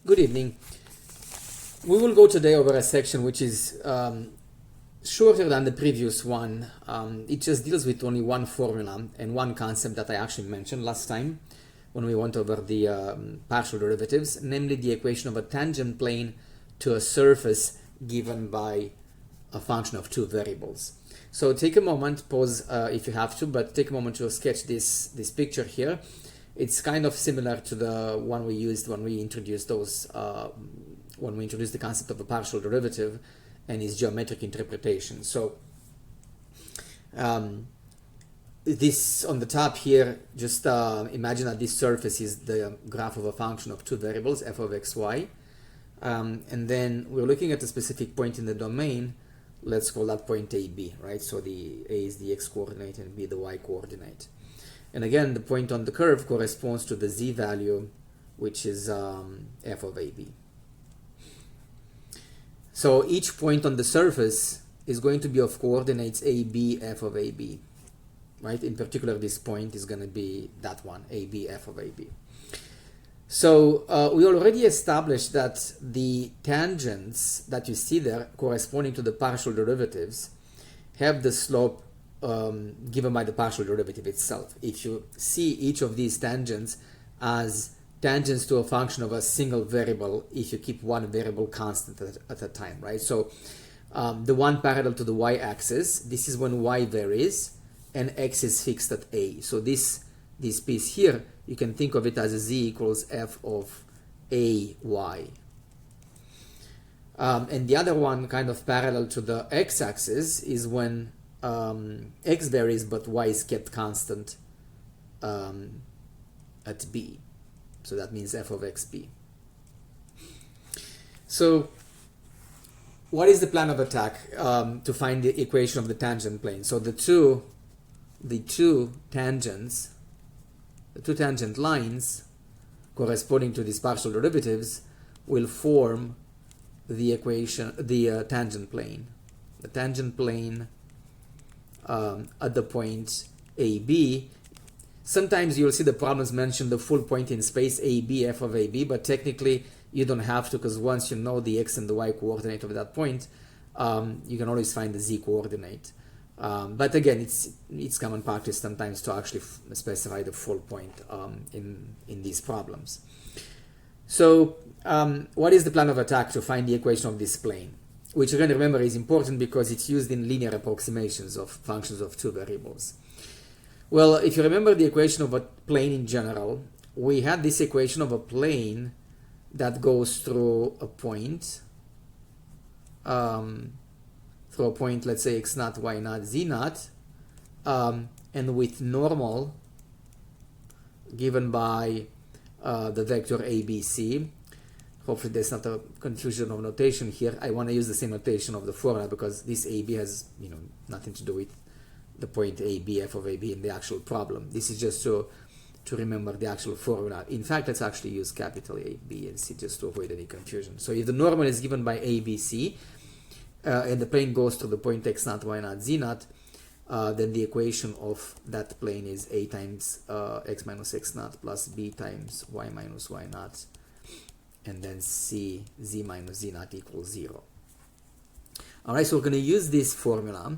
Good evening. We will go today over a section which is shorter than the previous one. It just deals with only one formula and one concept that I actually mentioned last time when we went over the partial derivatives, namely the equation of a tangent plane to a surface given by a function of two variables. So take a moment, pause if you have to, but take a moment to sketch this picture here. It's kind of similar to the one we used when we introduced the concept of a partial derivative and its geometric interpretation. So this on the top here, just imagine that this surface is the graph of a function of two variables, f of x, y. And then we're looking at a specific point in the domain. Let's call that point AB, right? So the A is the x coordinate and B the y coordinate. And again, the point on the curve corresponds to the z value, which is f of AB. So each point on the surface is going to be of coordinates AB, f of AB, right? In particular, this point is going to be that one, AB, f of AB. So we already established that the tangents that you see there corresponding to the partial derivatives have the slope given by the partial derivative itself. If you see each of these tangents as tangents to a function of a single variable, if you keep one variable constant at a time, right? So the one parallel to the y-axis, this is when y varies and x is fixed at a. So this piece here, you can think of it as a z equals f of a y. And the other one kind of parallel to the x-axis is when x varies but y is kept constant at b. So that means f of xb. So what is the plan of attack to find the equation of the tangent plane? So the two tangent lines corresponding to these partial derivatives will form the equation, the tangent plane. The tangent plane at the point AB. Sometimes you'll see the problems mention the full point in space AB, f of AB, but technically you don't have to, because once you know the x and the y coordinate of that point, you can always find the z coordinate. But again, it's common practice sometimes to actually specify the full point in these problems. So what is the plan of attack to find the equation of this plane? Which again, remember, is important because it's used in linear approximations of functions of two variables. Well, if you remember the equation of a plane in general, we had this equation of a plane that goes through a point, let's say x naught, y naught, z naught, and with normal given by the vector ABC. Hopefully there's not a confusion of notation here. I want to use the same notation of the formula because this AB has nothing to do with the point AB, f of AB in the actual problem. This is just to remember the actual formula. In fact, let's actually use capital A, B, and C just to avoid any confusion. So if the normal is given by ABC and the plane goes to the point x naught, y naught, z naught, then the equation of that plane is A times x minus x naught plus B times y minus y naught, and then C, z minus z naught equals 0. All right, so we're going to use this formula.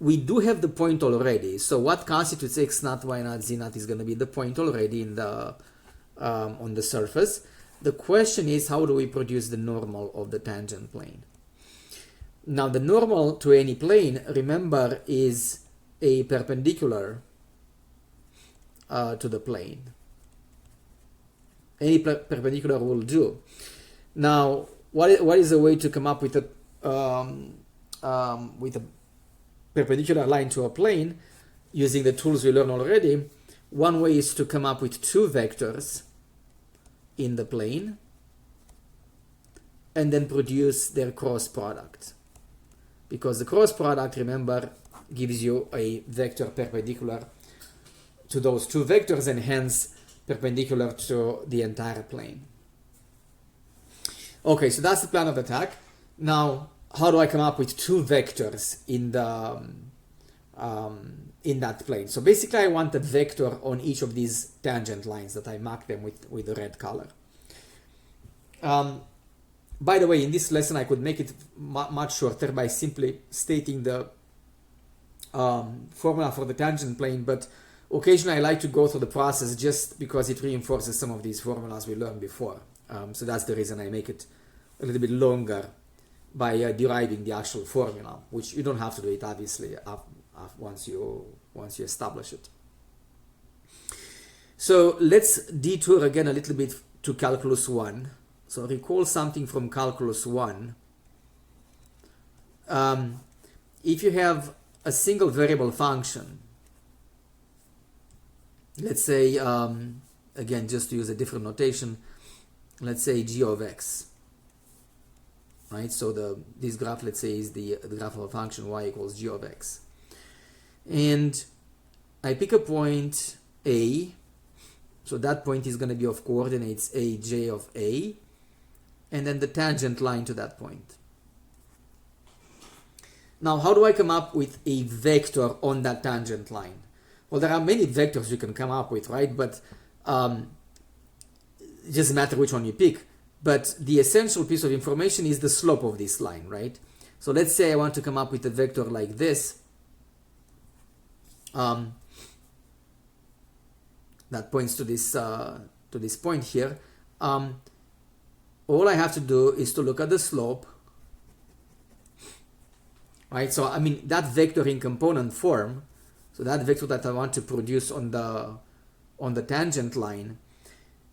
We do have the point already. So what constitutes x naught, y naught, z naught is going to be the point already in the on the surface. The question is, how do we produce the normal of the tangent plane? Now, the normal to any plane, remember, is a perpendicular to the plane. Any perpendicular will do. Now, what is a way to come up with a perpendicular line to a plane using the tools we learned already? One way is to come up with two vectors in the plane and then produce their cross product. Because the cross product, remember, gives you a vector perpendicular to those two vectors and hence perpendicular to the entire plane. Okay, so that's the plan of attack. Now, how do I come up with two vectors in the in that plane? So basically, I want a vector on each of these tangent lines that I mark them with the red color. By the way, in this lesson I could make it much shorter by simply stating the formula for the tangent plane, but occasionally I like to go through the process just because it reinforces some of these formulas we learned before. So that's the reason I make it a little bit longer by deriving the actual formula, which you don't have to do it obviously once you establish it. So let's detour again a little bit to calculus 1. So recall something from calculus 1. If you have a single variable function, let's say, again, just to use a different notation, let's say g of x, right? So this graph, let's say, is the graph of a function y equals g of x. And I pick a point A, so that point is going to be of coordinates a, j of a, and then the tangent line to that point. Now, how do I come up with a vector on that tangent line? Well, there are many vectors you can come up with, right? But it doesn't matter which one you pick. But the essential piece of information is the slope of this line, right? So let's say I want to come up with a vector like this. That points to this point here. All I have to do is to look at the slope, right? So I mean that vector in component form, so that vector that I want to produce on the tangent line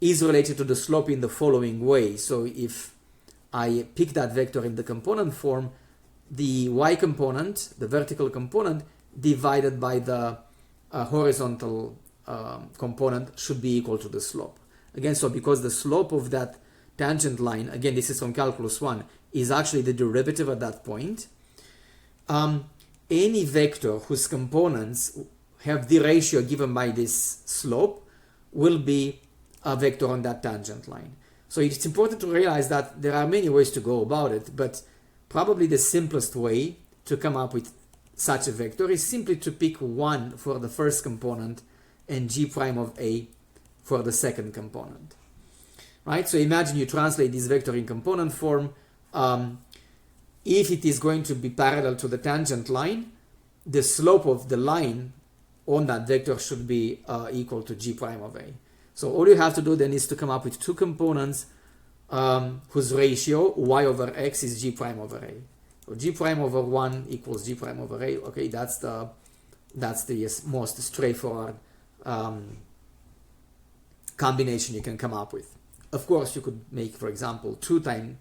is related to the slope in the following way. So if I pick that vector in the component form, the y component, the vertical component, divided by the horizontal component should be equal to the slope. Again, so because the slope of that tangent line, again, this is from calculus 1, is actually the derivative at that point. Any vector whose components have the ratio given by this slope will be a vector on that tangent line. So it's important to realize that there are many ways to go about it, but probably the simplest way to come up with such a vector is simply to pick 1 for the first component and g prime of a for the second component. Right? So imagine you translate this vector in component form. If it is going to be parallel to the tangent line, the slope of the line on that vector should be equal to g prime of a. So all you have to do then is to come up with two components whose ratio y over x is g prime over a. So g prime over 1 equals g prime over a. Okay, that's the most straightforward combination you can come up with. Of course, you could make, for example, 2 times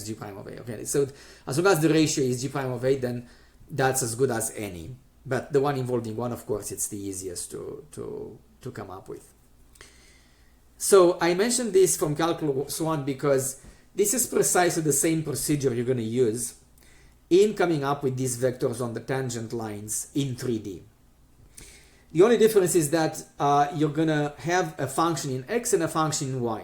g prime of a. Okay, so as long as the ratio is g prime of a, then that's as good as any. But the one involving 1, of course, it's the easiest to come up with. So I mentioned this from calculus 1 because this is precisely the same procedure you're going to use in coming up with these vectors on the tangent lines in 3D. The only difference is that you're going to have a function in x and a function in y,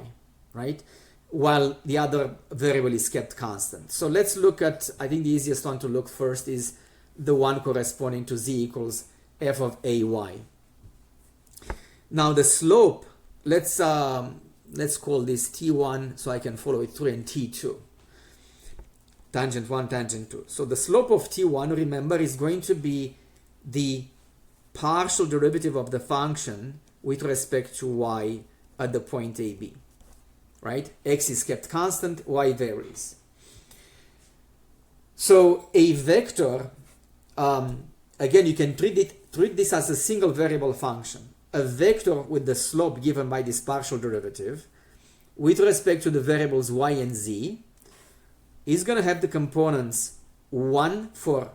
right? While the other variable is kept constant. So let's look at, I think the easiest one to look first is the one corresponding to z equals f of ay. Now the slope, let's call this t1 so I can follow it through, and t2. Tangent 1, tangent 2. So the slope of t1, remember, is going to be the partial derivative of the function with respect to y at the point AB, right? X is kept constant, y varies. So a vector, again, you can treat this as a single variable function. A vector with the slope given by this partial derivative with respect to the variables y and z is going to have the components 1 for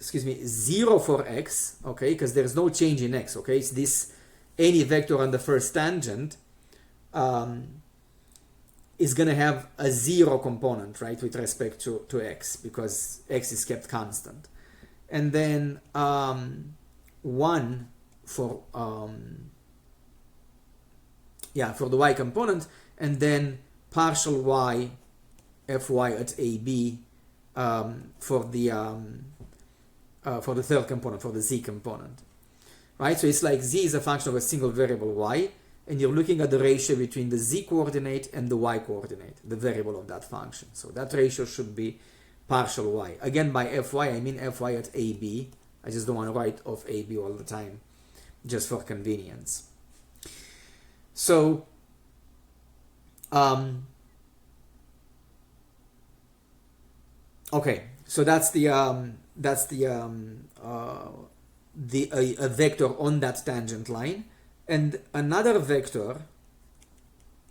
0 for x, okay, because there's no change in x, okay? It's this, any vector on the first tangent is going to have a 0 component, right, with respect to x, because x is kept constant. And then 1 for the y component, and then partial y fy at AB for the third component, for the z component, right? So it's like z is a function of a single variable y, and you're looking at the ratio between the z coordinate and the y coordinate, the variable of that function. So that ratio should be partial y. Again, by fy, I mean fy at ab. I just don't want to write of ab all the time, just for convenience. So, okay, so that's a vector on that tangent line, and another vector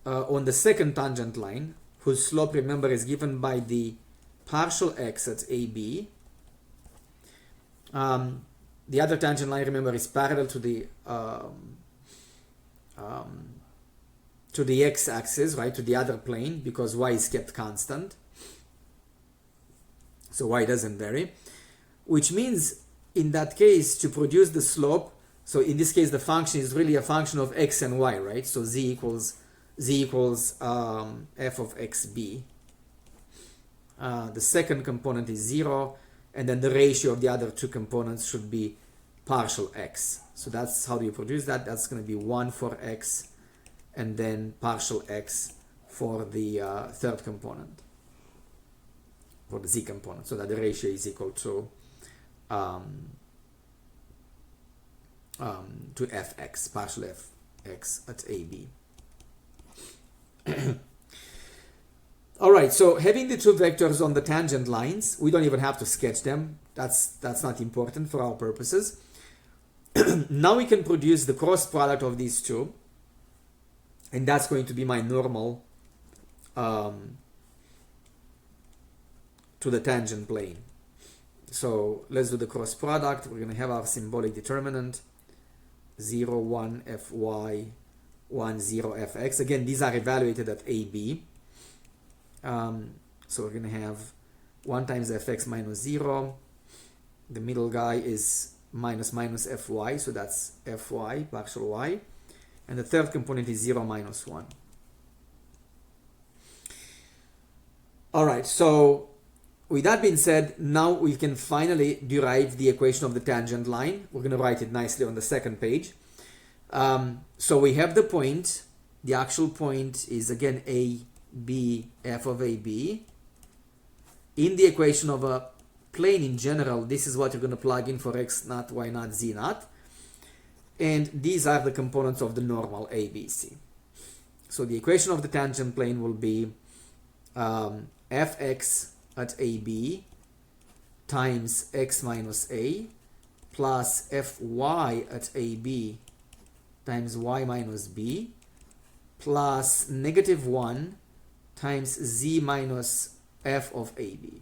on the second tangent line, whose slope, remember, is given by the partial x at AB. The other tangent line, remember, is parallel to the x-axis, right, to the other plane, because y is kept constant. So y doesn't vary, which means in that case to produce the slope, so in this case the function is really a function of x and y, right? So z equals f of xb. The second component is 0, and then the ratio of the other two components should be partial x. So that's how do you produce that? That's going to be 1 for x, and then partial x for the third component, for the z component, so that the ratio is equal to fx, partial fx at AB. All right, so having the two vectors on the tangent lines, we don't even have to sketch them. That's not important for our purposes. Now we can produce the cross product of these two, and that's going to be my normal to the tangent plane. So let's do the cross product. We're going to have our symbolic determinant 0, 1, fy, 1, 0, fx. Again, these are evaluated at AB. So we're going to have 1 times fx minus 0. The middle guy is minus fy, so that's fy, partial y. And the third component is 0 minus 1. All right, so with that being said, now we can finally derive the equation of the tangent line. We're going to write it nicely on the second page. So we have the point. The actual point is again a, b, f of AB. In the equation of a plane in general, this is what you're going to plug in for x naught, y naught, z naught. And these are the components of the normal ABC. So the equation of the tangent plane will be fx at AB times x minus a plus fy at AB times y minus b plus negative 1 times z minus f of AB.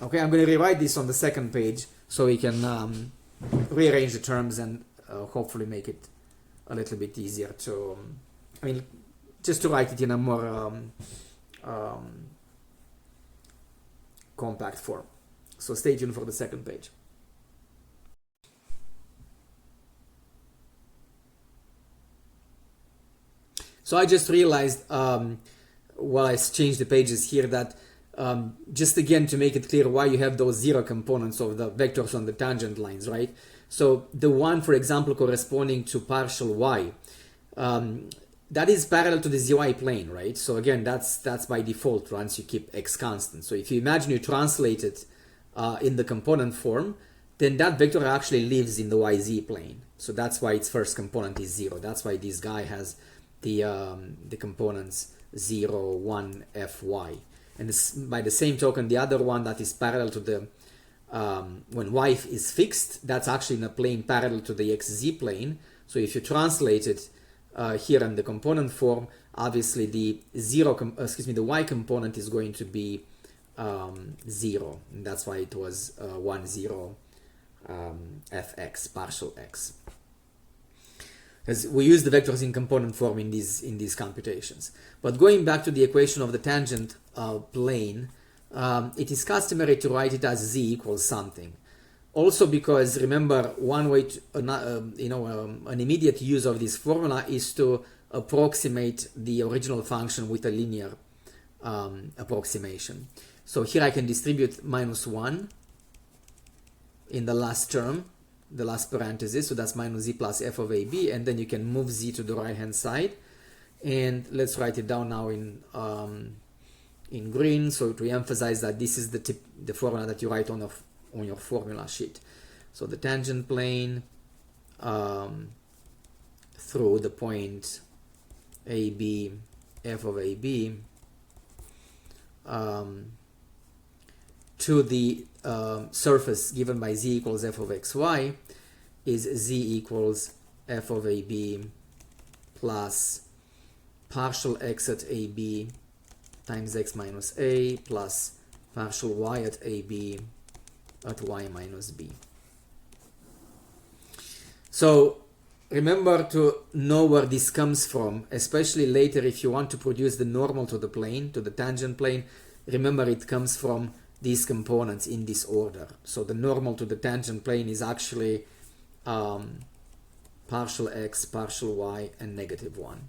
Okay, I'm going to rewrite this on the second page so we can rearrange the terms and hopefully make it a little bit easier to, just to write it in a more compact form. So stay tuned for the second page. So I just realized while I changed the pages here that just again to make it clear why you have those 0 components of the vectors on the tangent lines, right? So the one, for example, corresponding to partial y, that is parallel to the zy plane, right? So again, that's by default once you keep x constant. So if you imagine you translate it in the component form, then that vector actually lives in the yz plane. So that's why its first component is 0. That's why this guy has the components 0, 1, fy. And this, by the same token, the other one that is parallel to the when y is fixed, that's actually in a plane parallel to the xz plane. So if you translate it here in the component form, obviously the the y component is going to be 0, and that's why it was 1, 0 fx, partial x. Because we use the vectors in component form in these computations. But going back to the equation of the tangent plane, it is customary to write it as z equals something. Also because, remember, one way to, an immediate use of this formula is to approximate the original function with a linear approximation. So here I can distribute minus 1 in the last term, the last parenthesis, so that's minus z plus f of ab, and then you can move z to the right hand side. And let's write it down now in green, so to emphasize that this is the formula that you write on your formula sheet. So the tangent plane through the point AB, f of AB, to the surface given by z equals f of xy is z equals f of AB plus partial x at AB times x minus a plus partial y at AB at y minus b. So remember to know where this comes from, especially later if you want to produce the normal to the plane, to the tangent plane. Remember it comes from these components in this order. So the normal to the tangent plane is actually partial x, partial y, and negative 1.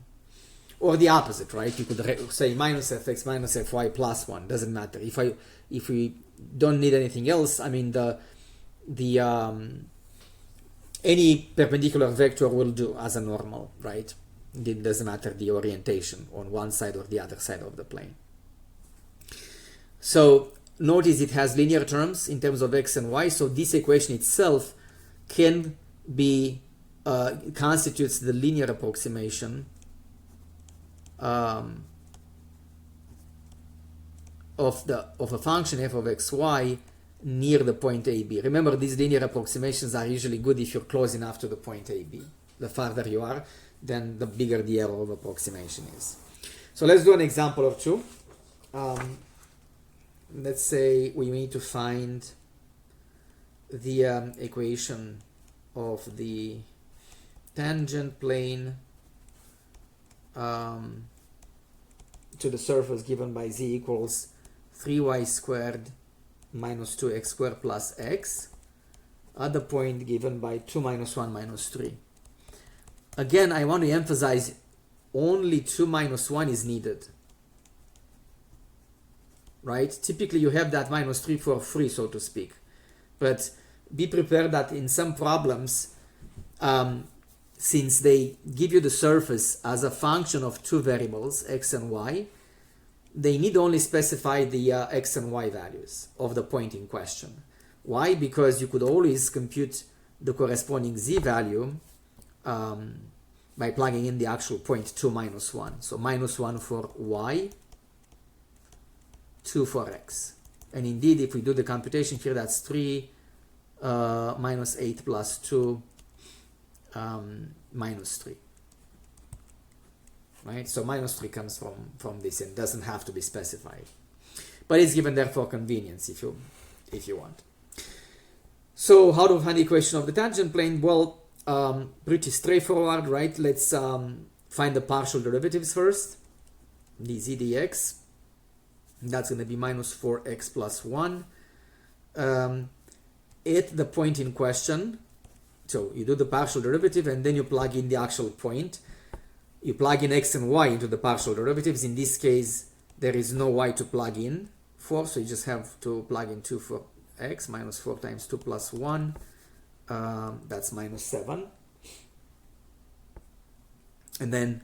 Or the opposite, right? You could say minus fx minus fy plus 1. Doesn't matter. If we don't need anything else, I mean any perpendicular vector will do as a normal, right? It doesn't matter the orientation on one side or the other side of the plane. So notice it has linear terms in terms of x and y, so this equation itself can be constitutes the linear approximation of a function f of xy near the point AB. Remember, these linear approximations are usually good if you're close enough to the point AB. The farther you are, then the bigger the error of approximation is. So let's do an example or two. Let's say we need to find the equation of the tangent plane to the surface given by z equals 3y squared minus 2x squared plus x at the point given by 2 minus 1 minus 3. Again, I want to emphasize only 2 minus 1 is needed. Right? Typically you have that minus 3 for free, so to speak. But be prepared that in some problems, since they give you the surface as a function of two variables, x and y, they need only specify the x and y values of the point in question. Why? Because you could always compute the corresponding z value by plugging in the actual point 2 minus 1. So minus 1 for y, 2 for x. And indeed, if we do the computation here, that's 3 minus 8 plus 2 minus 3. Right? So minus 3 comes from this and doesn't have to be specified. But it's given there for convenience if you want. So how to find the equation of the tangent plane? Well, pretty straightforward, right? Let's find the partial derivatives first. dz dx. That's going to be minus 4x plus 1 at the point in question. So you do the partial derivative and then you plug in the actual point. You plug in x and y into the partial derivatives. In this case, there is no y to plug in for, so you just have to plug in 2 for x. Minus 4 times 2 plus 1. That's minus 7. And then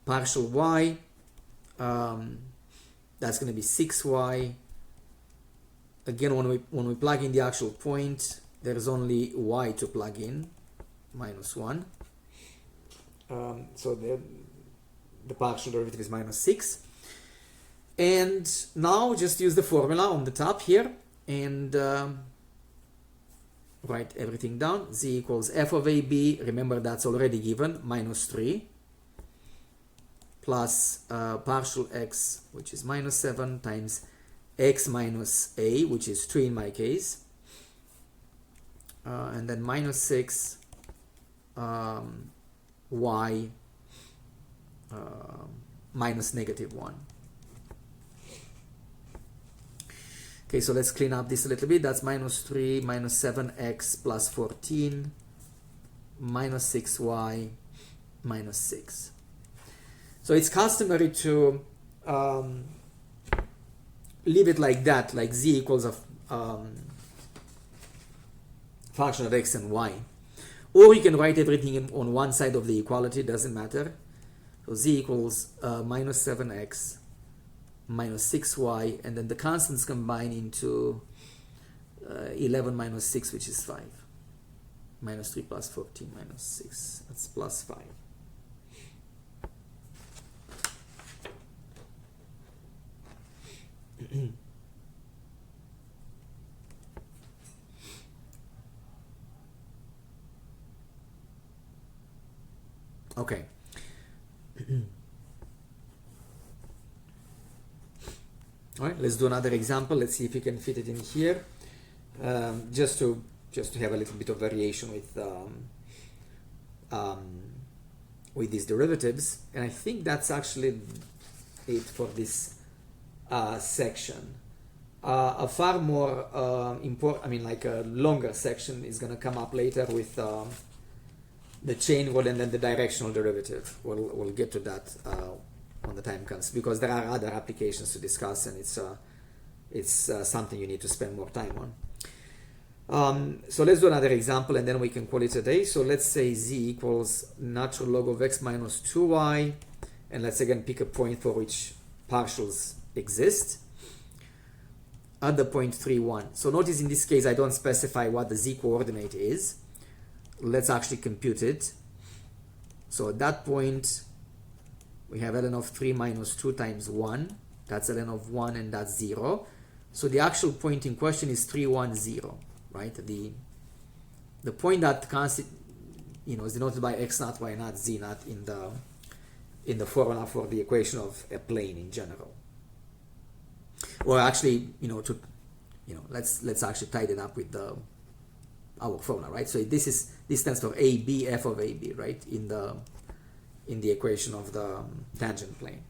partial y. That's going to be 6y. Again, when we plug in the actual point, there is only y to plug in, minus 1. So the partial derivative is minus 6. And now just use the formula on the top here and write everything down. Z equals f of AB, remember that's already given, minus 3. Plus partial x, which is minus 7, times x minus a, which is 2 in my case. And then minus 6 y minus negative 1. Okay, so let's clean up this a little bit. That's minus 3 minus 7x plus 14 minus 6y minus 6. So it's customary to leave it like that, like z equals a function of x and y. Or you can write everything on one side of the equality, doesn't matter. So z equals minus 7x minus 6y, and then the constants combine into 11 minus 6, which is 5. Minus 3 plus 14 minus 6, that's plus 5. Okay. All right, let's do another example. Let's see if we can fit it in here, just to have a little bit of variation with these derivatives. And I think that's actually it for this section. A far more important, like a longer section is going to come up later with the chain rule and then the directional derivative. We'll get to that when the time comes, because there are other applications to discuss, and it's something you need to spend more time on. So let's do another example, and then we can call it a day. So let's say z equals natural log of x minus 2y, and let's again pick a point for which partials exist at the point 3, 1. So notice in this case I don't specify what the z coordinate is. Let's actually compute it. So at that point we have ln of 3 minus 2 times 1. That's ln of 1, and that's 0. So the actual point in question is 3, 1, 0, right? The point that is denoted by x naught, y naught, z naught in the formula for the equation of a plane in general. Or actually, let's actually tie it up with our formula, right? So this stands for AB, f of AB, right? In the equation of the tangent plane.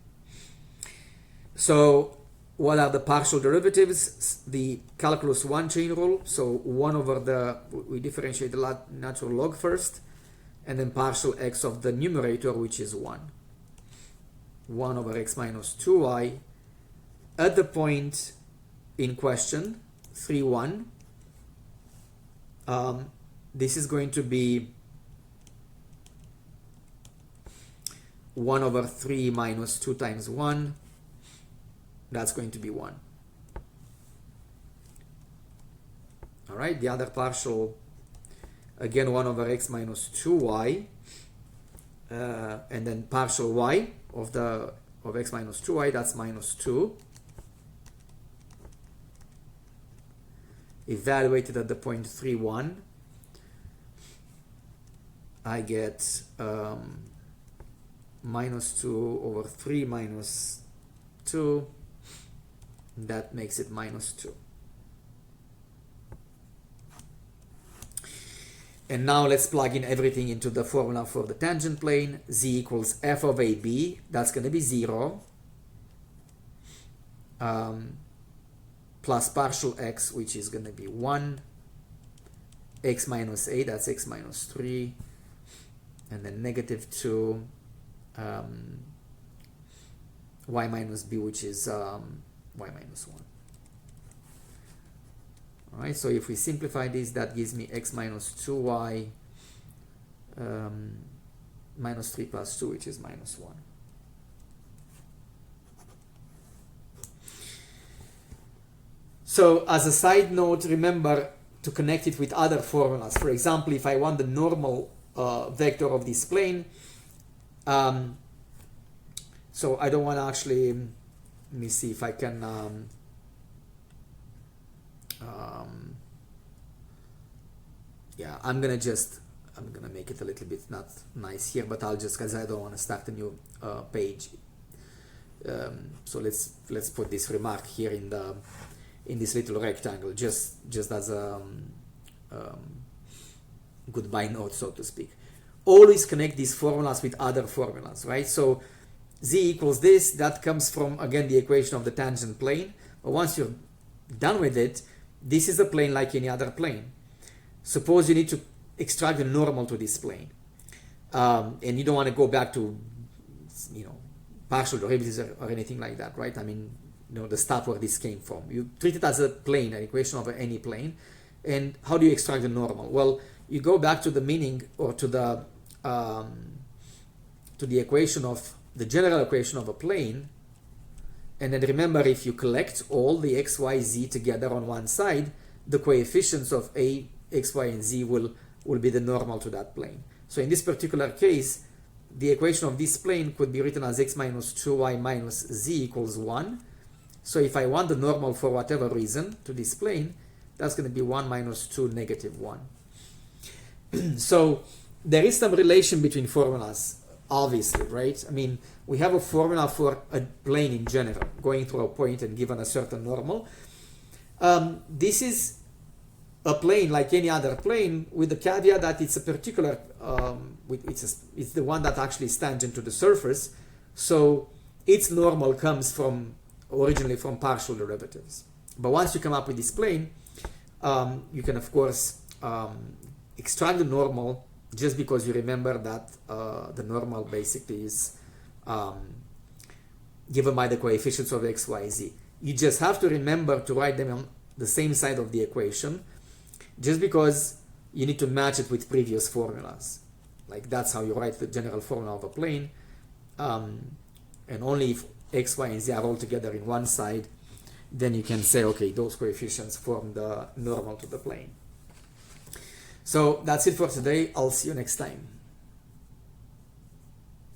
So what are the partial derivatives? The calculus 1 chain rule. So 1 over we differentiate the natural log first, and then partial x of the numerator, which is 1. 1 over x minus 2y at the point in question, 3, 1. This is going to be 1 over 3 minus 2 times 1. That's going to be 1. All right, the other partial, again 1 over x minus 2y, and then partial y of x minus 2y, that's minus 2. Evaluated at the point 3, 1, I get minus 2 over 3 minus 2. That makes it minus 2. And now let's plug in everything into the formula for the tangent plane. Z equals f of AB. That's going to be 0. Plus partial x, which is going to be 1. X minus a, that's x minus 3. And then negative 2. Y minus b, which is y minus 1. All right, so if we simplify this, that gives me x minus 2y minus 3 plus 2, which is minus 1. So as a side note, remember to connect it with other formulas. For example, if I want the normal vector of this plane, so I don't want to actually, let me see if I can I'm gonna make it a little bit not nice here, but I'll just, because I don't want to start a new page. So let's put this remark here in this little rectangle, just as a goodbye note, so to speak. Always connect these formulas with other formulas, right? So z equals this, that comes from, again, the equation of the tangent plane. But once you're done with it, this is a plane like any other plane. Suppose you need to extract the normal to this plane, and you don't want to go back to, partial derivatives or anything like that, right? I mean, the start where this came from. You treat it as a plane, an equation of any plane. And how do you extract the normal? Well, you go back to the meaning, or to the equation of the general equation of a plane, and then remember, if you collect all the x, y, z together on one side, the coefficients of a, x, y, and z will be the normal to that plane. So in this particular case, the equation of this plane could be written as x minus 2y minus z equals 1. So if I want the normal for whatever reason to this plane, that's going to be 1 minus 2 negative 1. So there is some relation between formulas, obviously, right? I mean, we have a formula for a plane in general, going through a point and given a certain normal. This is a plane like any other plane, with the caveat that it's a particular, it's the one that actually is tangent to the surface. So its normal comes originally from partial derivatives. But once you come up with this plane, you can of course extract the normal, just because you remember that the normal basically is given by the coefficients of x, y, z. You just have to remember to write them on the same side of the equation, just because you need to match it with previous formulas. Like, that's how you write the general formula of a plane. And only if x, y, and z are all together in one side, then you can say, okay, those coefficients form the normal to the plane. So that's it for today. I'll see you next time.